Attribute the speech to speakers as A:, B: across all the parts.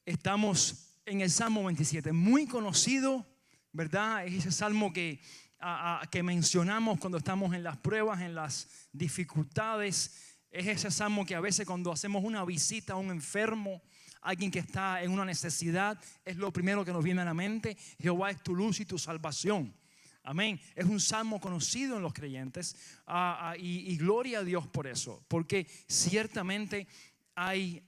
A: Estamos en el Salmo 27, muy conocido, ¿verdad? Es ese salmo que mencionamos cuando estamos en las pruebas, en las dificultades. Es ese salmo que a veces cuando hacemos una visita a un enfermo, alguien que está en una necesidad, es lo primero que nos viene a la mente. Jehová es tu luz y tu salvación. Amén. Es un salmo conocido en los creyentes y gloria a Dios por eso, porque ciertamente hay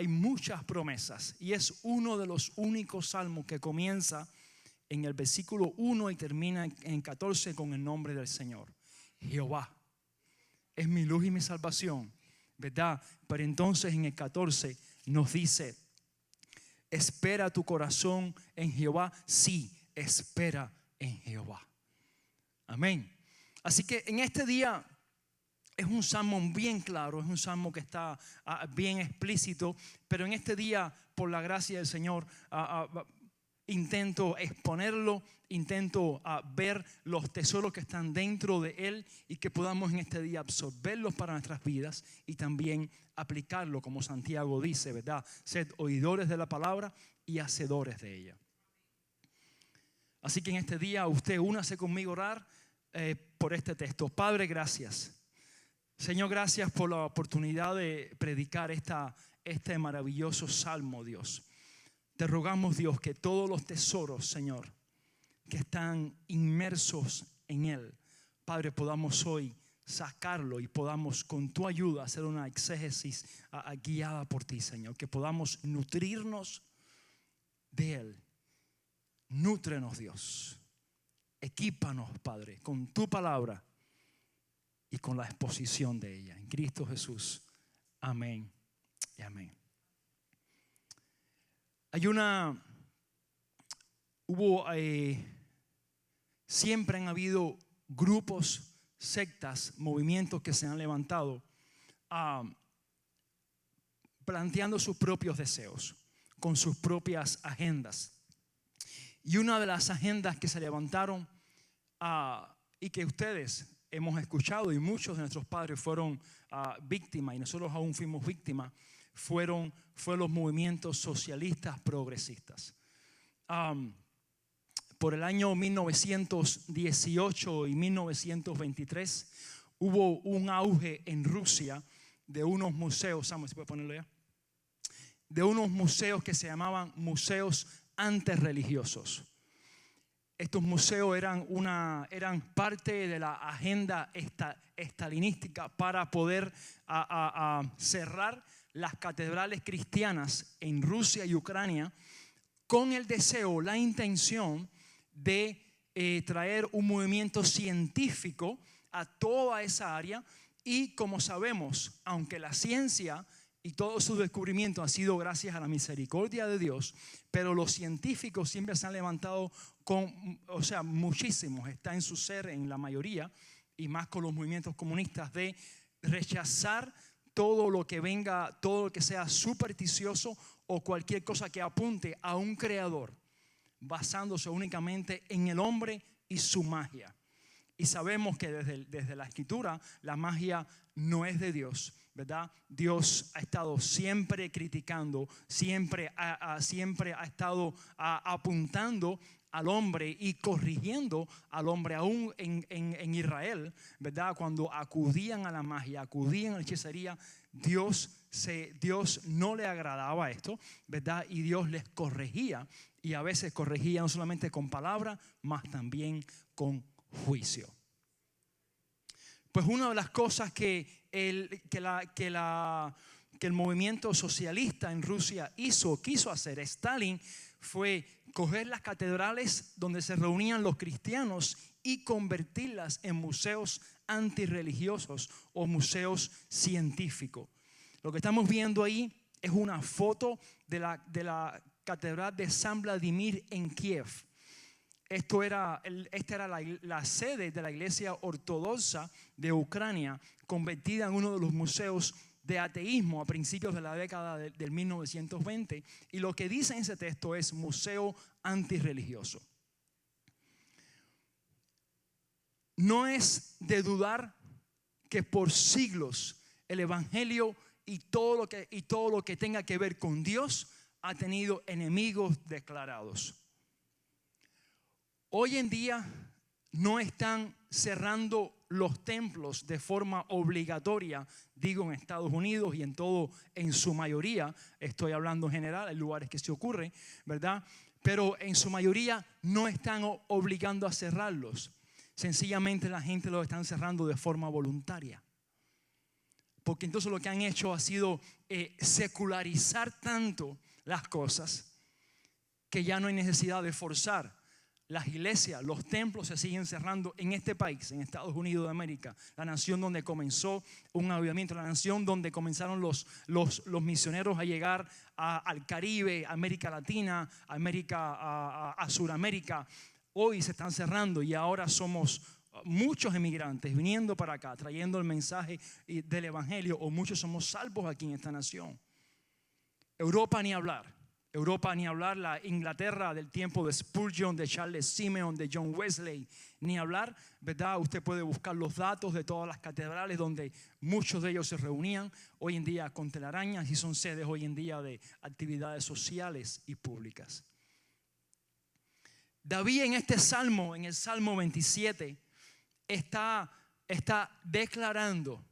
A: muchas promesas y es uno de los únicos salmos que comienza en el versículo 1 y termina en 14 con el nombre del Señor. Jehová es mi luz y mi salvación, ¿verdad? Pero entonces en el 14 nos dice: espera tu corazón en Jehová. Sí, espera en Jehová. Amén. Así que en este día es un salmo bien claro, es un salmo que está bien explícito, pero en este día, por la gracia del Señor, intento exponerlo, intento ver los tesoros que están dentro de él y que podamos en este día absorberlos para nuestras vidas y también aplicarlo, como Santiago dice, ¿verdad? Sed oidores de la palabra y hacedores de ella. Así que en este día usted únase conmigo a orar por este texto. Padre, gracias. Señor, gracias por la oportunidad de predicar este maravilloso salmo, Dios. Te rogamos, Dios, que todos los tesoros, Señor, que están inmersos en él, Padre, podamos hoy sacarlo y podamos con tu ayuda hacer una exégesis guiada por ti, Señor. Que podamos nutrirnos de él. Nútrenos, Dios. Equípanos, Padre, con tu palabra y con la exposición de ella. En Cristo Jesús. Amén y amén. Siempre han habido grupos, sectas, movimientos que se han levantado planteando sus propios deseos, con sus propias agendas. Y una de las agendas que se levantaron y que ustedes hemos escuchado y muchos de nuestros padres fueron víctimas y nosotros aún fuimos víctimas, fue los movimientos socialistas progresistas. Por el año 1918 y 1923 hubo un auge en Rusia de unos museos, Samuel, ¿se puede ponerlo ya? De unos museos que se llamaban museos antirreligiosos. Estos museos eran parte de la agenda estalinística para poder cerrar las catedrales cristianas en Rusia y Ucrania, con el deseo, la intención de traer un movimiento científico a toda esa área. Y como sabemos, aunque la ciencia y todos sus descubrimientos han sido gracias a la misericordia de Dios, pero los científicos siempre se han levantado muchísimos, está en su ser, en la mayoría, y más con los movimientos comunistas, de rechazar todo lo que venga, todo lo que sea supersticioso o cualquier cosa que apunte a un creador, basándose únicamente en el hombre y su magia. Y sabemos que desde la escritura la magia no es de Dios, ¿verdad? Dios ha estado siempre criticando, siempre ha estado apuntando al hombre y corrigiendo al hombre. Aún en Israel, ¿verdad? Cuando acudían a la magia, acudían a la hechicería, Dios no le agradaba esto, ¿verdad? Y Dios les corregía, y a veces corregía no solamente con palabra, más también con juicio. Pues una de las cosas que el movimiento socialista en Rusia quiso hacer, Stalin, fue coger las catedrales donde se reunían los cristianos y convertirlas en museos antirreligiosos o museos científicos. Lo que estamos viendo ahí es una foto de la catedral de San Vladimir en Kiev. Esta era la sede de la iglesia ortodoxa de Ucrania, convertida en uno de los museos de ateísmo a principios de la década del 1920. Y lo que dice en ese texto es museo antirreligioso. No es de dudar que por siglos el evangelio y todo lo que tenga que ver con Dios ha tenido enemigos declarados. Hoy en día no están cerrando los templos de forma obligatoria, digo en Estados Unidos y en su mayoría, estoy hablando en general, hay lugares que se ocurre, ¿verdad? Pero en su mayoría no están obligando a cerrarlos. Sencillamente la gente los están cerrando de forma voluntaria. Porque entonces lo que han hecho ha sido secularizar tanto las cosas que ya no hay necesidad de forzar. Las iglesias, los templos se siguen cerrando en este país, en Estados Unidos de América, la nación donde comenzó un avivamiento, la nación donde comenzaron los misioneros a llegar al Caribe, a América Latina, a Sudamérica. Hoy se están cerrando y ahora somos muchos emigrantes viniendo para acá, trayendo el mensaje del evangelio, o muchos somos salvos aquí en esta nación. Europa ni hablar, la Inglaterra del tiempo de Spurgeon, de Charles Simeon, de John Wesley, ni hablar, ¿verdad? Usted puede buscar los datos de todas las catedrales donde muchos de ellos se reunían hoy en día con telarañas y son sedes hoy en día de actividades sociales y públicas. David en este salmo, en el Salmo 27, está declarando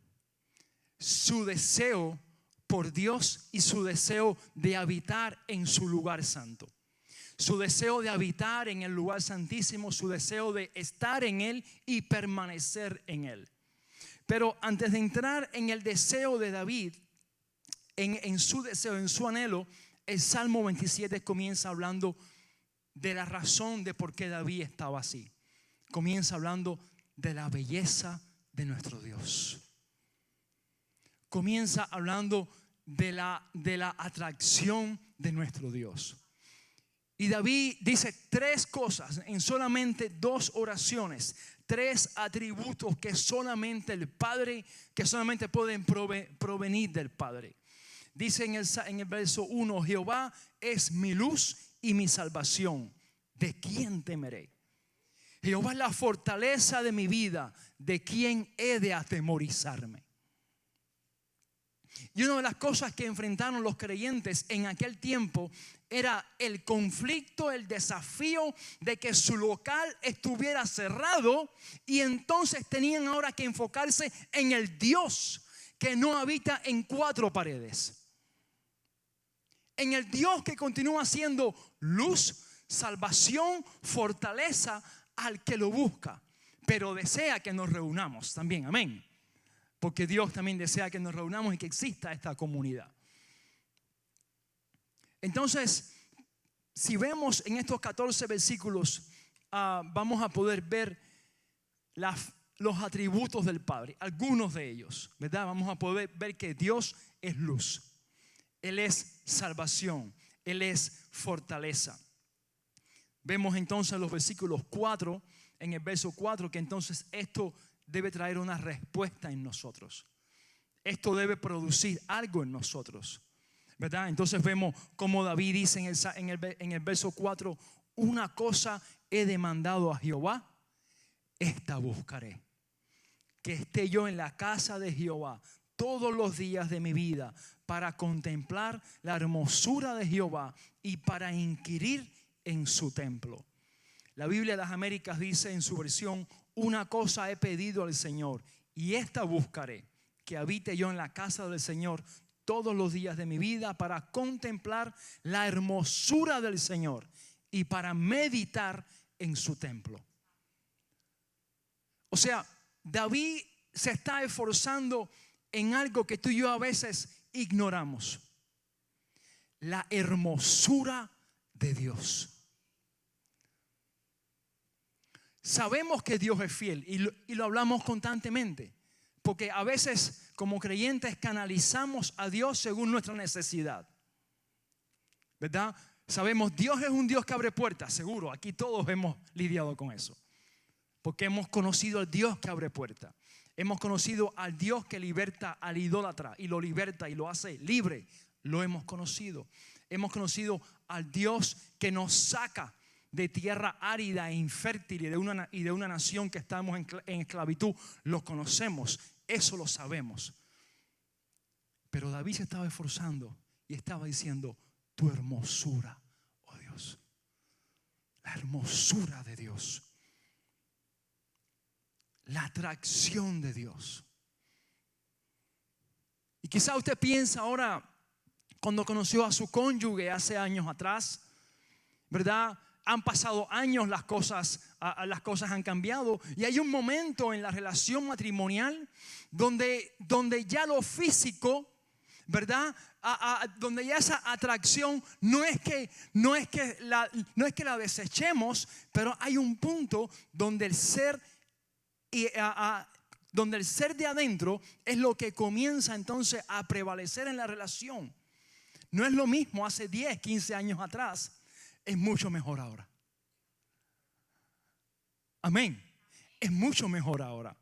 A: su deseo por Dios y su deseo de habitar en su lugar santo. Su deseo de habitar en el lugar santísimo, su deseo de estar en él y permanecer en él. Pero antes de entrar en el deseo de David, en su deseo, en su anhelo, el Salmo 27 comienza hablando de la razón de por qué David estaba así. Comienza hablando de la belleza de nuestro Dios. Comienza hablando de la atracción de nuestro Dios. Y David dice 3 cosas en solamente 2 oraciones, 3 atributos que solamente el Padre, que solamente pueden provenir del Padre. Dice en el verso 1, Jehová es mi luz y mi salvación. ¿De quién temeré? Jehová es la fortaleza de mi vida. ¿De quién he de atemorizarme? Y una de las cosas que enfrentaron los creyentes en aquel tiempo era el conflicto, el desafío de que su local estuviera cerrado, y entonces tenían ahora que enfocarse en el Dios que no habita en 4 paredes. En el Dios que continúa siendo luz, salvación, fortaleza al que lo busca, pero desea que nos reunamos también, amén. Porque Dios también desea que nos reunamos y que exista esta comunidad. Entonces, si vemos en estos 14 versículos, vamos a poder ver los atributos del Padre, algunos de ellos, ¿verdad? Vamos a poder ver que Dios es luz, Él es salvación, Él es fortaleza. Vemos entonces los versículos 4, en el verso 4, que entonces esto debe traer una respuesta en nosotros. Esto debe producir algo en nosotros, ¿verdad? Entonces vemos como David dice en el verso 4, una cosa he demandado a Jehová, esta buscaré, que esté yo en la casa de Jehová todos los días de mi vida, para contemplar la hermosura de Jehová y para inquirir en su templo. La Biblia de las Américas dice en su versión, una cosa he pedido al Señor y esta buscaré, que habite yo en la casa del Señor todos los días de mi vida, para contemplar la hermosura del Señor y para meditar en su templo. O sea, David se está esforzando en algo que tú y yo a veces ignoramos: la hermosura de Dios. Sabemos que Dios es fiel y lo hablamos constantemente, porque a veces como creyentes canalizamos a Dios según nuestra necesidad, ¿verdad? Sabemos, Dios es un Dios que abre puertas, seguro, aquí todos hemos lidiado con eso, porque hemos conocido al Dios que abre puertas. Hemos conocido al Dios que liberta al idólatra y lo liberta y lo hace libre. Lo hemos conocido. Hemos conocido al Dios que nos saca de tierra árida e infértil y de una nación que estamos en esclavitud. Lo conocemos, eso lo sabemos. Pero David se estaba esforzando y estaba diciendo, tu hermosura, oh Dios. La hermosura de Dios. La atracción de Dios. Y quizá usted piensa ahora, cuando conoció a su cónyuge hace años atrás, ¿verdad? Han pasado años, las cosas han cambiado. Y hay un momento en la relación matrimonial donde ya lo físico, ¿verdad? Donde ya esa atracción no es que la desechemos, pero hay un punto donde el ser de adentro es lo que comienza entonces a prevalecer en la relación. No es lo mismo hace 10, 15 años atrás, es mucho mejor ahora. Amén. Es mucho mejor ahora.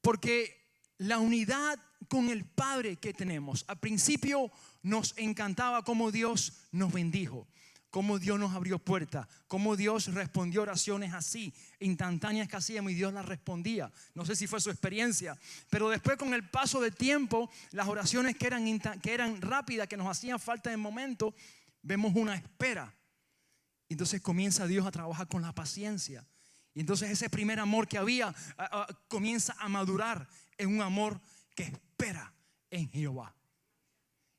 A: Porque la unidad con el Padre que tenemos, al principio nos encantaba cómo Dios nos bendijo, cómo Dios nos abrió puertas, cómo Dios respondió oraciones así, instantáneas que hacíamos y Dios las respondía. No sé si fue su experiencia, pero después con el paso del tiempo, las oraciones que eran rápidas, que nos hacían falta en el momento, vemos una espera. Entonces comienza Dios a trabajar con la paciencia. Y entonces ese primer amor que había comienza a madurar en un amor que espera en Jehová.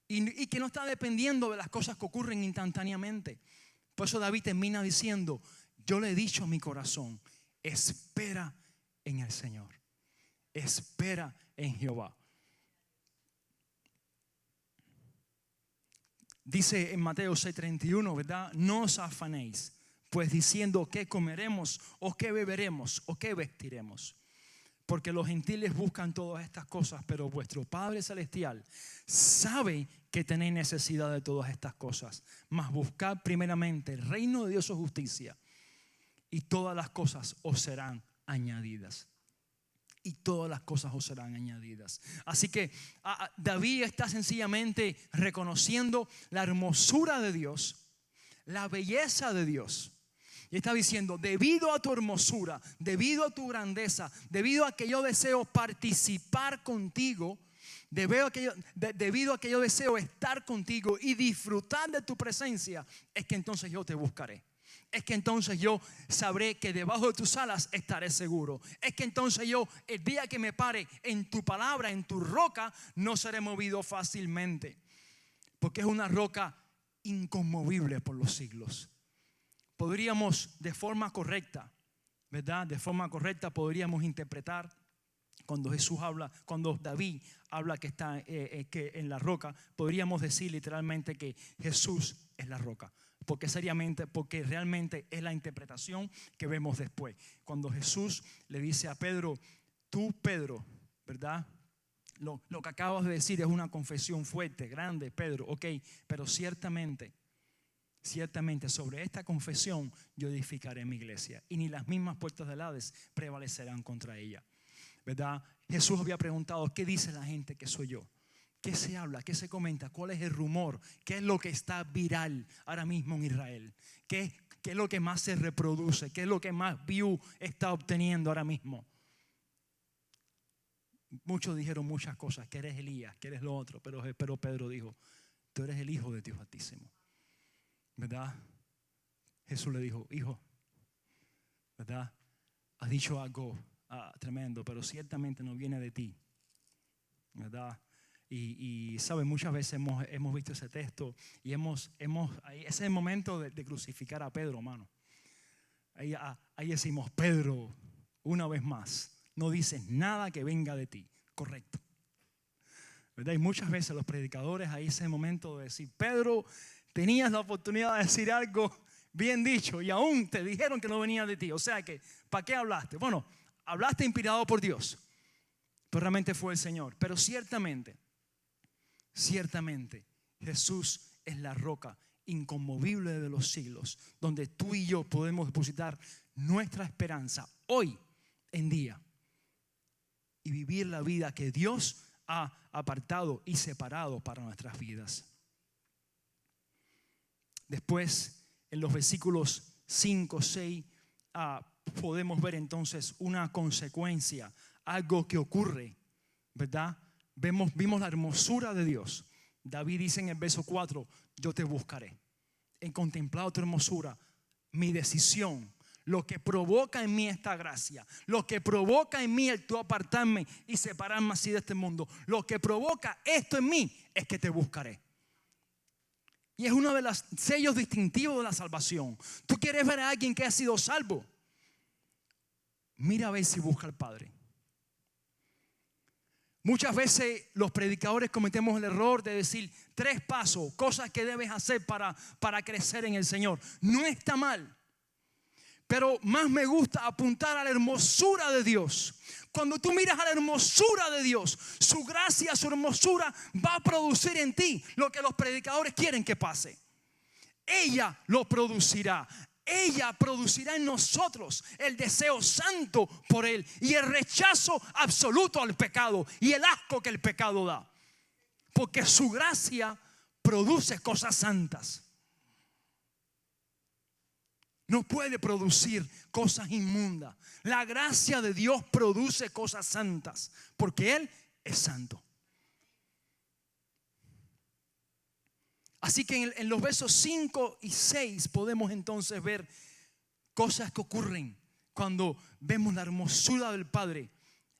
A: Y que no está dependiendo de las cosas que ocurren instantáneamente. Por eso David termina diciendo, yo le he dicho a mi corazón, espera en el Señor. Espera en Jehová. Dice en Mateo 6:31, ¿verdad? No os afanéis, pues diciendo qué comeremos, o qué beberemos, o qué vestiremos. Porque los gentiles buscan todas estas cosas, pero vuestro Padre Celestial sabe que tenéis necesidad de todas estas cosas. Mas buscad primeramente el reino de Dios, su justicia, y todas las cosas os serán añadidas. Y todas las cosas os serán añadidas. Así que David está sencillamente reconociendo la hermosura de Dios, la belleza de Dios. Y está diciendo, debido a tu hermosura, debido a tu grandeza, debido a que yo deseo participar contigo, debido a que yo deseo estar contigo y disfrutar de tu presencia, es que entonces yo te buscaré. Es que entonces yo sabré que debajo de tus alas estaré seguro. Es que entonces yo, el día que me pare en tu palabra, en tu roca, no seré movido fácilmente. Porque es una roca inconmovible por los siglos. Podríamos de forma correcta, ¿verdad? De forma correcta podríamos interpretar cuando Jesús habla, cuando David habla que está que en la roca, podríamos decir literalmente que Jesús es la roca. Porque realmente es la interpretación que vemos después. Cuando Jesús le dice a Pedro, tú Pedro, ¿verdad? Lo que acabas de decir es una confesión fuerte, grande, Pedro, ok, pero ciertamente sobre esta confesión yo edificaré mi iglesia y ni las mismas puertas del Hades prevalecerán contra ella, ¿verdad? Jesús había preguntado, ¿qué dice la gente que soy yo? ¿Qué se habla? ¿Qué se comenta? ¿Cuál es el rumor? ¿Qué es lo que está viral ahora mismo en Israel? ¿Qué es lo que más se reproduce? ¿Qué es lo que más view está obteniendo ahora mismo? Muchos dijeron muchas cosas, que eres Elías, que eres lo otro, pero Pedro dijo, tú eres el Hijo de Dios Altísimo, ¿verdad? Jesús le dijo, hijo, ¿verdad? Has dicho algo tremendo, pero ciertamente no viene de ti, ¿verdad? Y saben, muchas veces hemos visto ese texto y ese es el momento de crucificar a Pedro, hermano. Ahí decimos, Pedro, una vez más, no dices nada que venga de ti, correcto, ¿verdad? Y muchas veces los predicadores, ahí ese momento de decir, Pedro, tenías la oportunidad de decir algo bien dicho y aún te dijeron que no venía de ti. O sea que, ¿para qué hablaste? Bueno, hablaste inspirado por Dios, pero realmente fue el Señor. Pero ciertamente Jesús es la roca inconmovible de los siglos, donde tú y yo podemos depositar nuestra esperanza hoy en día y vivir la vida que Dios ha apartado y separado para nuestras vidas. Después, en los versículos 5, 6, podemos ver entonces una consecuencia, algo que ocurre, ¿verdad? Vimos la hermosura de Dios, David dice en el verso 4, yo te buscaré. He contemplado tu hermosura, mi decisión, lo que provoca en mí esta gracia, lo que provoca en mí el tú apartarme y separarme así de este mundo, lo que provoca esto en mí es que te buscaré. Y es uno de los sellos distintivos de la salvación. Tú quieres ver a alguien que ha sido salvo, mira a ver si busca al Padre. Muchas veces los predicadores cometemos el error de decir 3 pasos, cosas que debes hacer para crecer en el Señor. No está mal, pero más me gusta apuntar a la hermosura de Dios. Cuando tú miras a la hermosura de Dios, su gracia, su hermosura va a producir en ti lo que los predicadores quieren que pase. Ella lo producirá. Ella producirá en nosotros el deseo santo por Él y el rechazo absoluto al pecado y el asco que el pecado da. Porque su gracia produce cosas santas. No puede producir cosas inmundas. La gracia de Dios produce cosas santas porque Él es santo. Así que en los versos 5 y 6 podemos entonces ver cosas que ocurren cuando vemos la hermosura del Padre.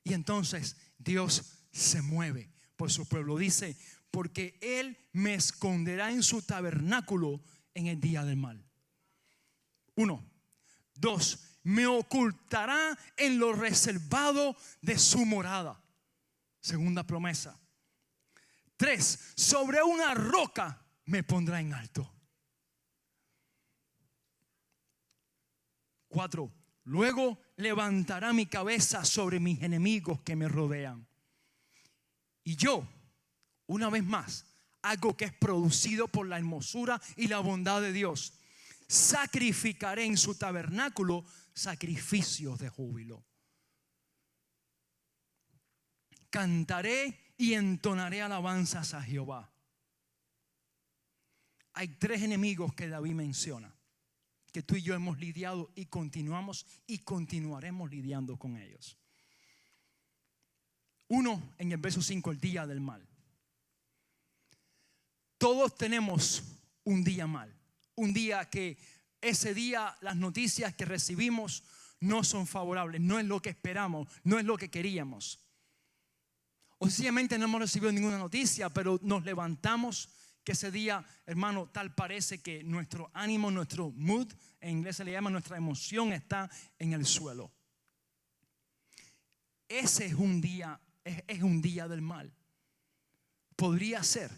A: Y entonces Dios se mueve por su pueblo. Dice, porque Él me esconderá en su tabernáculo en el día del mal. 1. 2. Me ocultará en lo reservado de su morada. Segunda promesa. 3. Sobre una roca me pondrá en alto. 4. Luego levantará mi cabeza sobre mis enemigos que me rodean. Y yo, una vez más, algo que es producido por la hermosura y la bondad de Dios, sacrificaré en su tabernáculo sacrificios de júbilo. Cantaré y entonaré alabanzas a Jehová. Hay 3 enemigos que David menciona, que tú y yo hemos lidiado y continuamos y continuaremos lidiando con ellos. 1, en el verso 5, el día del mal. Todos tenemos un día mal, un día que ese día las noticias que recibimos no son favorables, no es lo que esperamos, no es lo que queríamos. O sencillamente no hemos recibido ninguna noticia, pero nos levantamos que ese día, hermano, tal parece que nuestro ánimo, nuestro mood, en inglés se le llama, nuestra emoción está en el suelo. Ese es un día del mal. Podría ser.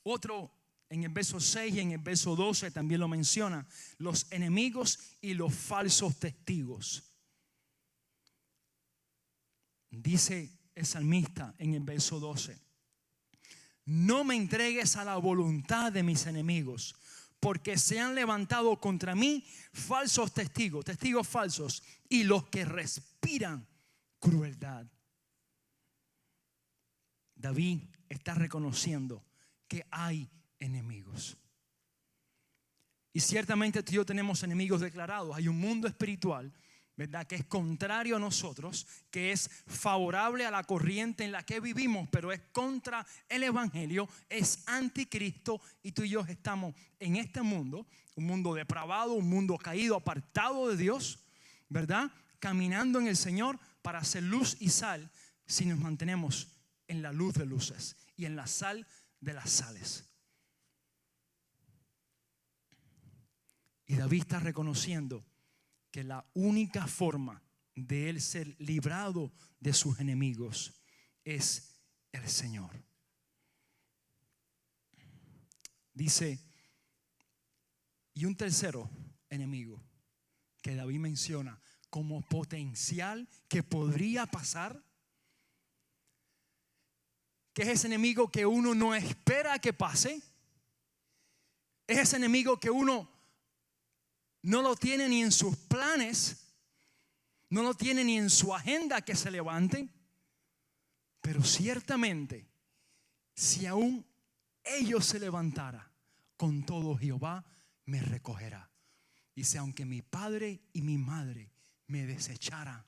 A: Otro, en el verso 6 y en el verso 12 también lo menciona, los enemigos y los falsos testigos. Dice el salmista en el verso 12. No me entregues a la voluntad de mis enemigos, porque se han levantado contra mí falsos testigos, testigos falsos, y los que respiran crueldad. David está reconociendo que hay enemigos. Y ciertamente tú y yo tenemos enemigos declarados. Hay un mundo espiritual, ¿verdad?, que es contrario a nosotros, que es favorable a la corriente en la que vivimos, pero es contra el evangelio, es anticristo, y tú y yo estamos en este mundo, un mundo depravado, un mundo caído, apartado de Dios, ¿verdad?, caminando en el Señor para hacer luz y sal si nos mantenemos en la luz de luces y en la sal de las sales. Y David está reconociendo que la única forma de él ser librado de sus enemigos es el Señor. Dice, y un tercero enemigo que David menciona como potencial que podría pasar, que es ese enemigo que uno no espera que pase, es ese enemigo que uno no lo tiene ni en sus planes, no lo tiene ni en su agenda que se levante, pero ciertamente si aún ellos se levantara, con todo Jehová me recogerá. Dice, aunque mi padre y mi madre me desecharan,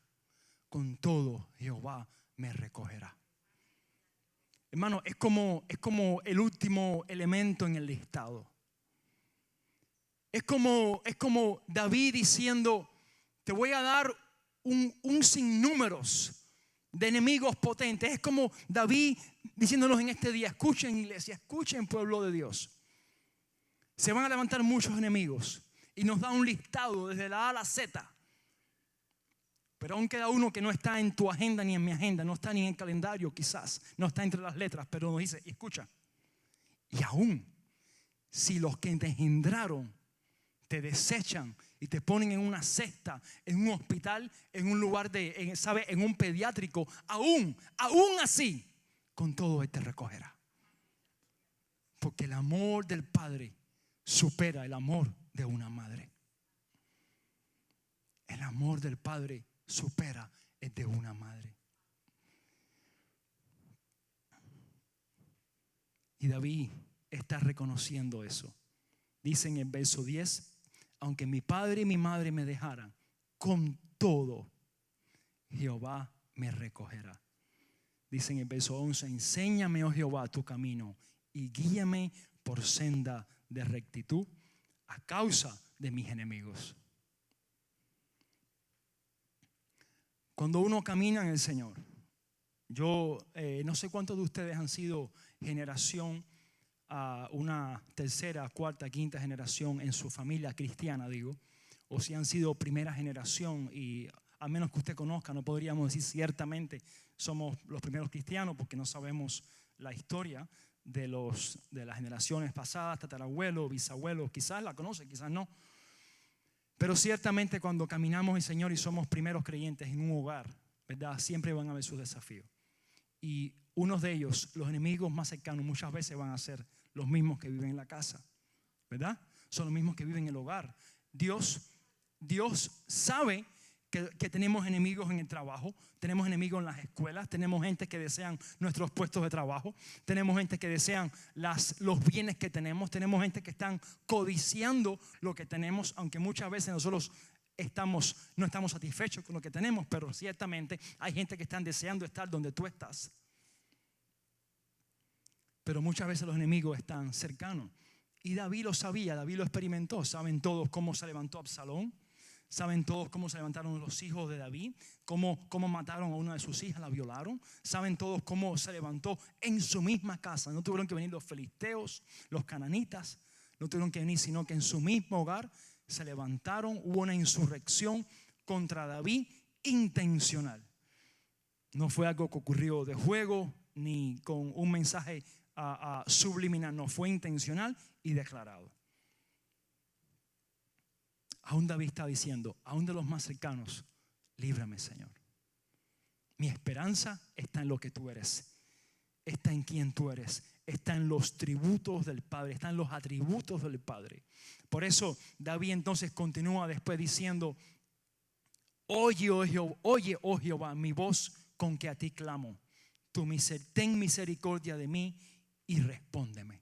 A: con todo Jehová me recogerá. Hermano, es como el último elemento en el listado. Es como David diciendo, te voy a dar un sinnúmeros de enemigos potentes. Es como David diciéndonos en este día, escuchen iglesia, escuchen pueblo de Dios. Se van a levantar muchos enemigos y nos da un listado desde la A a la Z. Pero aún queda uno que no está en tu agenda ni en mi agenda, no está ni en el calendario quizás, no está entre las letras, pero nos dice, escucha, y aún si los que te engendraron te desechan y te ponen en una cesta, en un hospital, en un lugar en un pediátrico, aún así, con todo Él te recogerá. Porque el amor del Padre supera el amor de una madre. El amor del Padre supera el de una madre. Y David está reconociendo eso. Dice en el verso 10, aunque mi padre y mi madre me dejaran, con todo Jehová me recogerá. Dice en el verso 11, enséñame, oh Jehová, tu camino y guíame por senda de rectitud a causa de mis enemigos. Cuando uno camina en el Señor, yo no sé cuántos de ustedes han sido generación, una tercera, cuarta, quinta generación en su familia cristiana, digo, o si han sido primera generación y a menos que usted conozca, no podríamos decir ciertamente somos los primeros cristianos porque no sabemos la historia de las generaciones pasadas, tatarabuelos, bisabuelos, quizás la conoce, quizás no. Pero ciertamente cuando caminamos el Señor y somos primeros creyentes en un hogar, ¿verdad? Siempre van a haber sus desafíos. Y unos de ellos, los enemigos más cercanos, muchas veces van a ser los mismos que viven en la casa, ¿verdad? Son los mismos que viven en el hogar. Dios sabe que tenemos enemigos en el trabajo, tenemos enemigos en las escuelas, tenemos gente que desean nuestros puestos de trabajo, tenemos gente que desean los bienes que tenemos gente que están codiciando lo que tenemos, aunque muchas veces nosotros no estamos satisfechos con lo que tenemos, pero ciertamente hay gente que están deseando estar donde tú estás. Pero muchas veces los enemigos están cercanos. Y David lo sabía, David lo experimentó. Saben todos cómo se levantó Absalón. Saben todos cómo se levantaron los hijos de David. Cómo mataron a una de sus hijas, la violaron. Saben todos cómo se levantó en su misma casa. No tuvieron que venir los filisteos, los cananitas. No tuvieron que venir, sino que en su mismo hogar se levantaron. Hubo una insurrección contra David intencional. No fue algo que ocurrió de juego ni con un mensaje subliminal, no, fue intencional y declarado. Aún David está diciendo, aún de los más cercanos, líbrame, Señor. Mi esperanza está en lo que tú eres, está en quien tú eres, está en los tributos del Padre, está en los atributos del Padre. Por eso David entonces continúa después diciendo, oye, oh Jehová, mi voz con que a ti clamo. Ten misericordia de mí y respóndeme.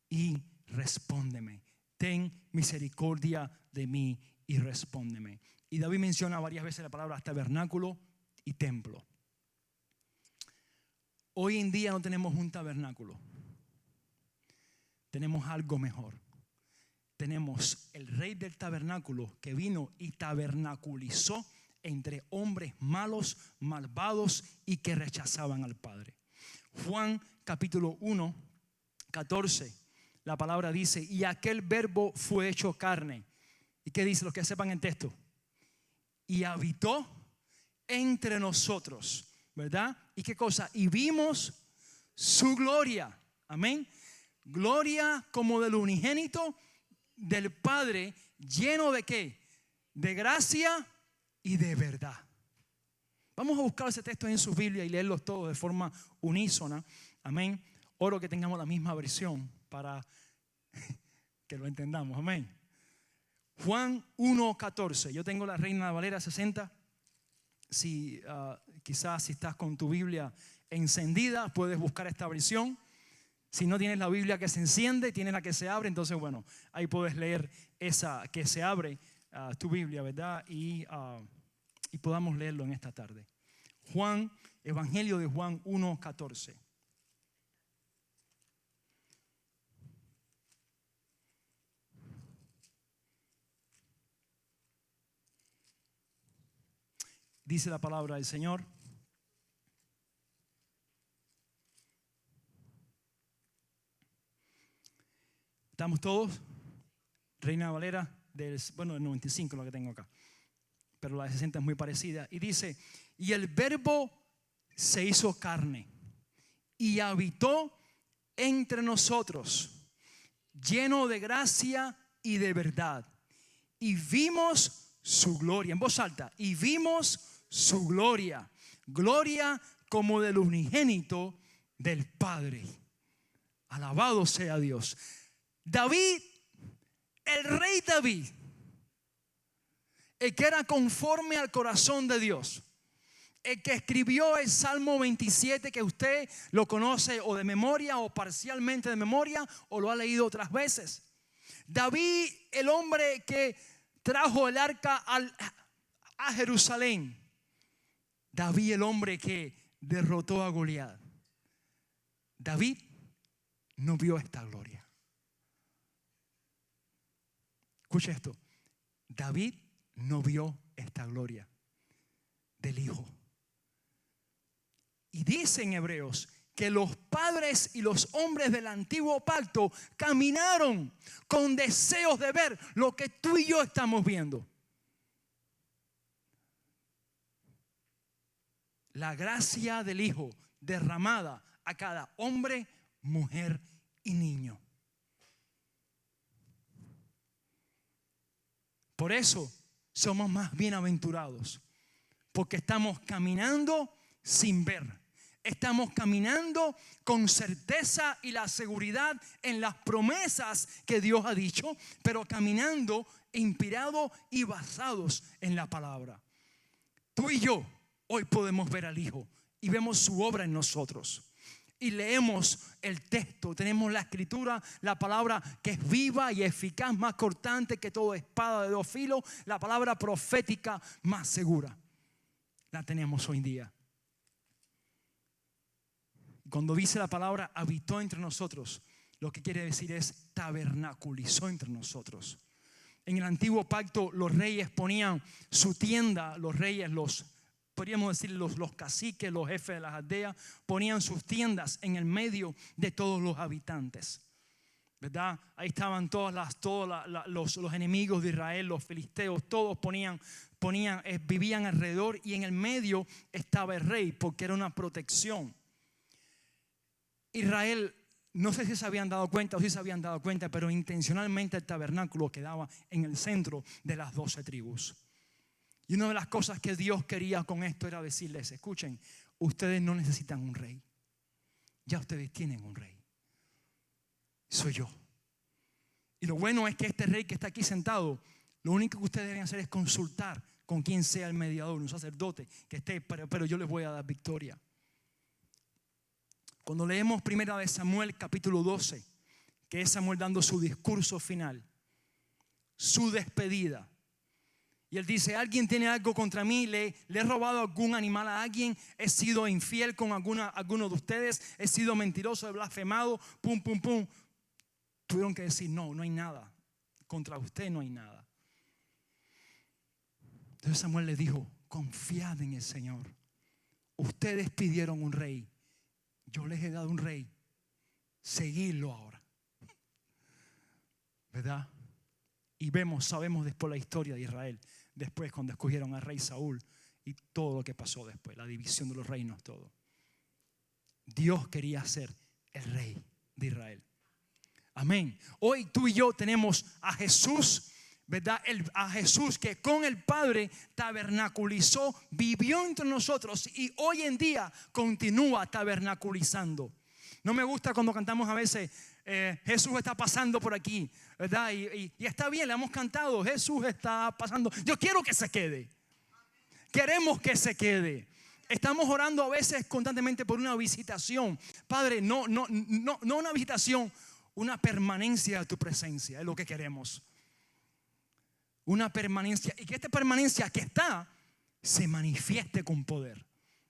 A: Y respóndeme. Ten misericordia de mí y respóndeme. Y David menciona varias veces la palabra tabernáculo y templo. Hoy en día no tenemos un tabernáculo. Tenemos algo mejor. Tenemos el rey del tabernáculo que vino y tabernaculizó entre hombres malos, malvados y que rechazaban al Padre. Juan capítulo 1, 14, la palabra dice, y aquel verbo fue hecho carne. ¿Y qué dice? Los que sepan el texto. Y habitó entre nosotros, ¿verdad? ¿Y qué cosa? Y vimos su gloria. Amén. Gloria como del unigénito del Padre, lleno de ¿qué? De gracia y de verdad. Vamos a buscar ese texto en su Biblia y leerlos todos de forma unísona. Amén. Oro que tengamos la misma versión para que lo entendamos. Amén. Juan 1:14. Yo tengo la Reina Valera 60. Quizás si estás con tu Biblia encendida, puedes buscar esta versión. Si no tienes la Biblia que se enciende, tienes la que se abre, entonces bueno, ahí puedes leer esa que se abre, tu Biblia, ¿verdad? Y podamos leerlo en esta tarde. Evangelio de Juan 1:14. Dice la palabra del Señor. ¿Estamos todos? Reina Valera, del 95 lo que tengo acá. Pero la de 60 es muy parecida. Y dice, y el verbo se hizo carne y habitó entre nosotros, lleno de gracia y de verdad. Y vimos su gloria, en voz alta, y vimos su gloria, gloria como del unigénito del Padre. Alabado sea Dios. David, el rey David, el que era conforme al corazón de Dios, el que escribió el Salmo 27, que usted lo conoce o de memoria o parcialmente de memoria o lo ha leído otras veces. David, el hombre que trajo el arca a Jerusalén. David, el hombre que derrotó a Goliat. David no vio esta gloria. Escuche esto. David no vio esta gloria del Hijo. Y dice en Hebreos que los padres y los hombres del antiguo pacto caminaron con deseos de ver lo que tú y yo estamos viendo. La gracia del Hijo derramada a cada hombre, mujer y niño. Por eso somos más bienaventurados, porque estamos caminando sin ver. Estamos caminando con certeza y la seguridad en las promesas que Dios ha dicho, pero caminando inspirados y basados en la palabra. Tú y yo hoy podemos ver al Hijo y vemos su obra en nosotros. Y leemos el texto, tenemos la escritura, la palabra que es viva y eficaz, más cortante que toda espada de dos filos, la palabra profética más segura. La tenemos hoy en día. Cuando dice la palabra habitó entre nosotros, lo que quiere decir es tabernaculizó entre nosotros. En el antiguo pacto los reyes ponían su tienda, los reyes, podríamos decir los caciques, los jefes de las aldeas, ponían sus tiendas en el medio de todos los habitantes, ¿verdad? Ahí estaban todos los enemigos de Israel, los filisteos, todos vivían alrededor y en el medio estaba el rey porque era una protección. Israel, no sé si se habían dado cuenta o si se habían dado cuenta, pero intencionalmente el tabernáculo quedaba en el centro de las 12 tribus. Y una de las cosas que Dios quería con esto era decirles, escuchen, ustedes no necesitan un rey. Ya ustedes tienen un rey. Soy yo. Y lo bueno es que este rey que está aquí sentado, lo único que ustedes deben hacer es consultar con quien sea el mediador, un sacerdote que esté, pero yo les voy a dar victoria. Cuando leemos 1 Samuel capítulo 12, que es Samuel dando su discurso final, su despedida. Y él dice, alguien tiene algo contra mí, le he robado algún animal a alguien, he sido infiel con alguno de ustedes, he sido mentiroso, he blasfemado, pum. Tuvieron que decir, no hay nada, contra usted no hay nada. Entonces Samuel le dijo, confiad en el Señor. Ustedes pidieron un rey, yo les he dado un rey, seguidlo ahora. ¿Verdad? Y sabemos después la historia de Israel. Después cuando escogieron al rey Saúl y todo lo que pasó después, la división de los reinos, todo. Dios quería ser el rey de Israel. Amén. Hoy tú y yo tenemos a Jesús, ¿verdad? A Jesús que con el Padre tabernaculizó, vivió entre nosotros y hoy en día continúa tabernaculizando. No me gusta cuando cantamos a veces Jesús está pasando por aquí, ¿verdad? Y está bien, le hemos cantado, Jesús está pasando. Yo quiero que se quede. Queremos que se quede. Estamos orando a veces constantemente por una visitación. Padre, no una visitación, una permanencia de tu presencia es lo que queremos. Una permanencia y que esta permanencia que está se manifieste con poder.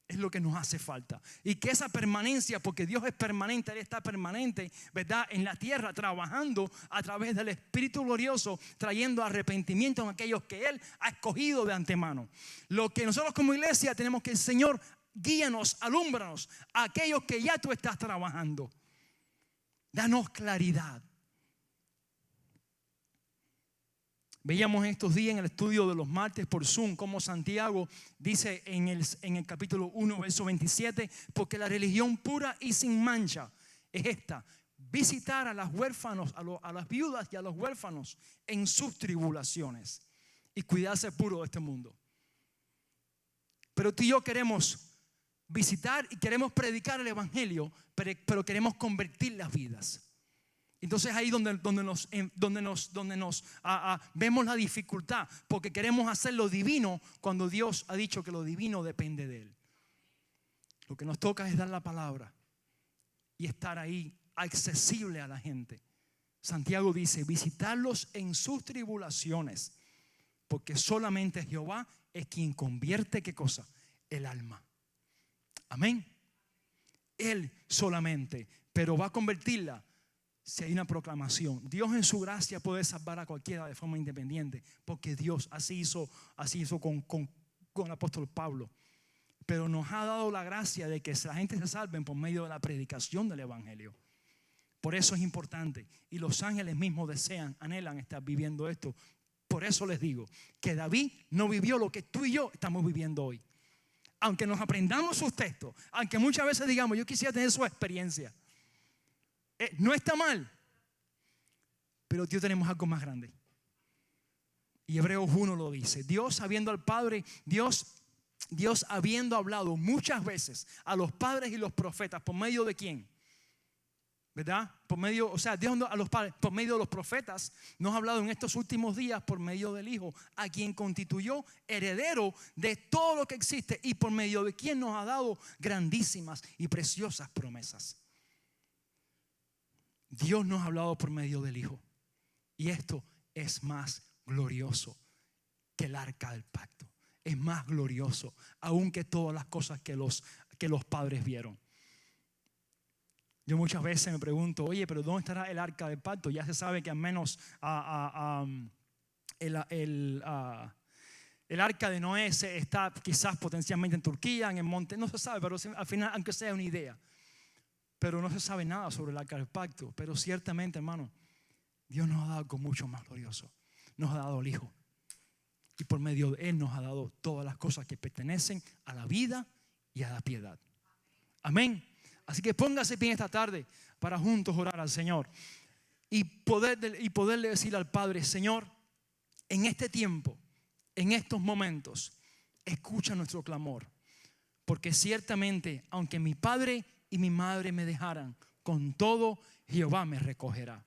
A: es lo que nos hace falta. Y que esa permanencia, porque Dios es permanente, Él está permanente, ¿verdad?, en la tierra, trabajando a través del Espíritu glorioso, trayendo arrepentimiento en aquellos que Él ha escogido de antemano. Lo que nosotros como iglesia tenemos que, Señor, guíanos, alúmbranos a aquellos que ya tú estás trabajando. Danos claridad. Veíamos estos días en el estudio de los martes por Zoom cómo Santiago dice en el capítulo 1, verso 27, porque la religión pura y sin mancha es esta: visitar a los huérfanos, a las viudas y a los huérfanos en sus tribulaciones y cuidarse puro de este mundo. Pero tú y yo queremos visitar y queremos predicar el evangelio, pero queremos convertir las vidas. Entonces ahí donde nos vemos la dificultad, porque queremos hacer lo divino cuando Dios ha dicho que lo divino depende de Él. Lo que nos toca es dar la palabra y estar ahí accesible a la gente. Santiago dice: visitarlos en sus tribulaciones, porque solamente Jehová es quien convierte, ¿qué cosa? El alma. Amén. Él solamente, pero va a convertirla si hay una proclamación. Dios en su gracia puede salvar a cualquiera de forma independiente, porque Dios así hizo con el apóstol Pablo. Pero nos ha dado la gracia de que la gente se salve por medio de la predicación del evangelio. Por eso es importante. Y los ángeles mismos desean, anhelan estar viviendo esto. Por eso les digo que David no vivió lo que tú y yo estamos viviendo hoy. Aunque nos aprendamos sus textos, aunque muchas veces digamos, yo quisiera tener su experiencia. No está mal, pero Dios, tenemos algo más grande. Y Hebreos 1 lo dice: Dios habiendo al Padre, Dios habiendo hablado muchas veces a los padres y los profetas, ¿por medio de quién? ¿Verdad? Por medio, o sea, Dios a los padres, por medio de los profetas, nos ha hablado en estos últimos días por medio del Hijo, a quien constituyó heredero de todo lo que existe y por medio de quien nos ha dado grandísimas y preciosas promesas. Dios nos ha hablado por medio del Hijo. Y esto es más glorioso que el arca del pacto. Es más glorioso aún que todas las cosas que los padres vieron. Yo muchas veces me pregunto, oye, pero ¿dónde estará el arca del pacto? Ya se sabe que al menos el arca de Noé está quizás potencialmente en Turquía, en el monte. No se sabe, pero al final, aunque sea una idea. Pero no se sabe nada sobre el arca del pacto. Pero ciertamente, hermano, Dios nos ha dado algo mucho más glorioso. Nos ha dado el Hijo. Y por medio de Él nos ha dado todas las cosas que pertenecen a la vida y a la piedad. Amén. Así que póngase bien esta tarde para juntos orar al Señor. Y poderle decir al Padre: Señor, en este tiempo, en estos momentos, escucha nuestro clamor. Porque ciertamente, aunque mi padre y mi madre me dejaran, con todo Jehová me recogerá.